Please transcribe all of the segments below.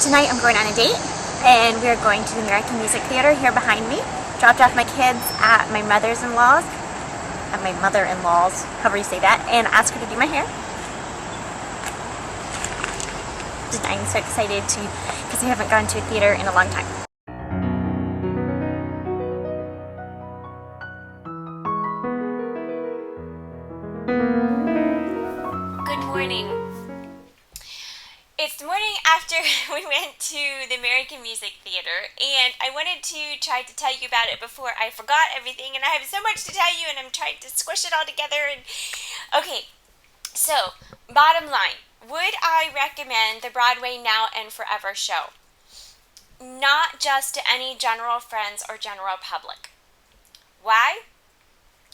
Tonight I'm going on a date, and we're going to the American Music Theater here behind me. Dropped off my kids at my mother-in-law's, however you say that, and asked her to do my hair. I'm so excited because we haven't gone to a theater in a long time. Good morning. It's the morning after we went to the American Music Theater, and I wanted to try to tell you about it before I forgot everything, and I have so much to tell you, and I'm trying to squish it all together. Okay, so bottom line, would I recommend the Broadway Now and Forever show? Not just to any general friends or general public. Why?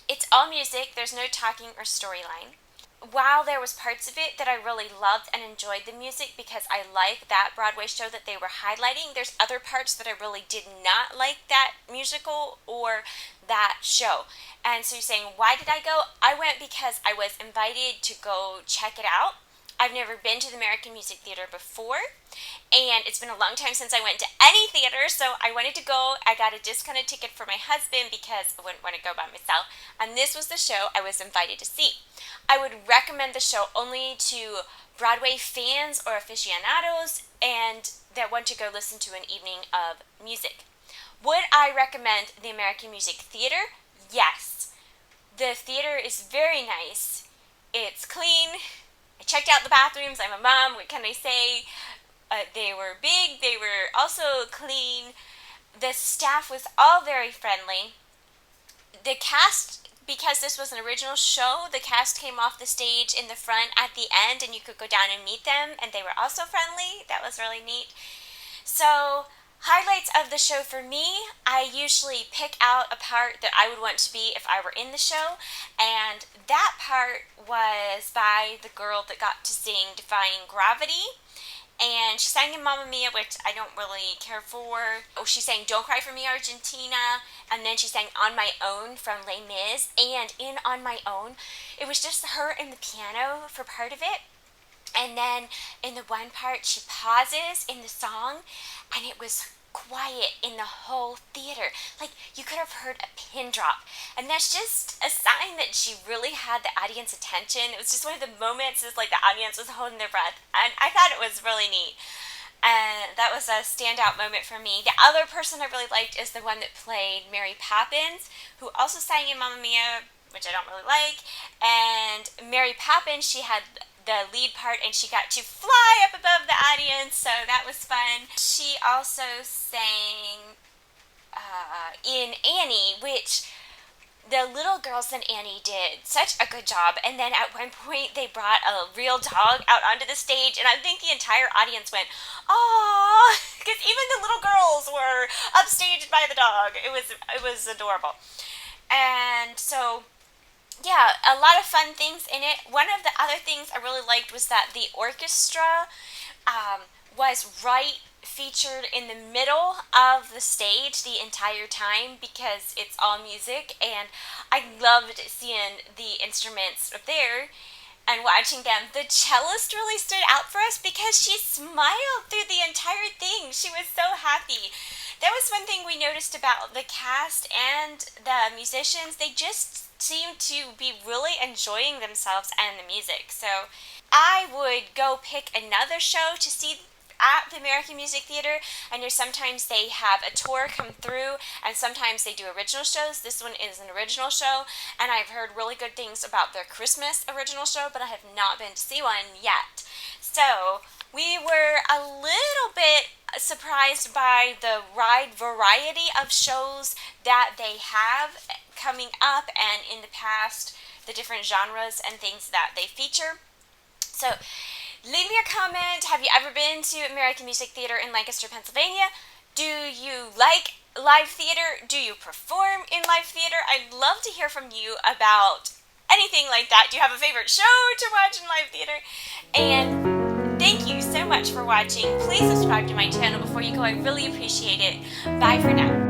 It's all music, there's no talking or storyline. While there was parts of it that I really loved and enjoyed the music because I like that Broadway show that they were highlighting, there's other parts that I really did not like that musical or that show. And so you're saying, why did I go? I went because I was invited to go check it out. I've never been to the American Music Theater before, and it's been a long time since I went to any theater, so I wanted to go. I got a discounted ticket for my husband because I wouldn't want to go by myself, and this was the show I was invited to see. I would recommend the show only to Broadway fans or aficionados and that want to go listen to an evening of music. Would I recommend the American Music Theater? Yes. The theater is very nice. It's clean. I checked out the bathrooms. I'm a mom. What can I say? They were big. They were also clean. The staff was all very friendly. The cast, because this was an original show, the cast came off the stage in the front at the end, and you could go down and meet them, and they were also friendly. That was really neat. So, highlights of the show for me, I usually pick out a part that I would want to be if I were in the show, and that part was by the girl that got to sing Defying Gravity, and she sang in Mamma Mia, which I don't really care for. Oh, she sang Don't Cry For Me, Argentina, and then she sang On My Own from Les Mis, and in On My Own, it was just her and the piano for part of it. And then in the one part, she pauses in the song, and it was quiet in the whole theater. Like, you could have heard a pin drop. And that's just a sign that she really had the audience attention. It was just one of the moments, it's like the audience was holding their breath. And I thought it was really neat. And that was a standout moment for me. The other person I really liked is the one that played Mary Poppins, who also sang in Mamma Mia, which I don't really like. And Mary Poppins, she had the lead part, and she got to fly up above the audience, so that was fun. She also sang in Annie, which the little girls in Annie did such a good job, and then at one point they brought a real dog out onto the stage, and I think the entire audience went, "Aww," because even the little girls were upstaged by the dog. It was adorable. And so yeah, a lot of fun things in it. One of the other things I really liked was that the orchestra was featured in the middle of the stage the entire time because it's all music, and I loved seeing the instruments up there and watching them. The cellist really stood out for us because she smiled through the entire thing. She was so happy. That was one thing we noticed about the cast and the musicians. They just seemed to be really enjoying themselves and the music. So I would go pick another show to see at the American Music Theater. I know sometimes they have a tour come through, and sometimes they do original shows. This one is an original show, and I've heard really good things about their Christmas original show, but I have not been to see one yet. So we were a little bit surprised by the wide variety of shows that they have coming up, and in the past, the different genres and things that they feature. So leave me a comment. Have you ever been to American Music Theater in Lancaster, Pennsylvania? Do you like live theater? Do you perform in live theater? I'd love to hear from you about anything like that. Do you have a favorite show to watch in live theater? And thank you so much for watching. Please subscribe to my channel before you go. I really appreciate it. Bye for now.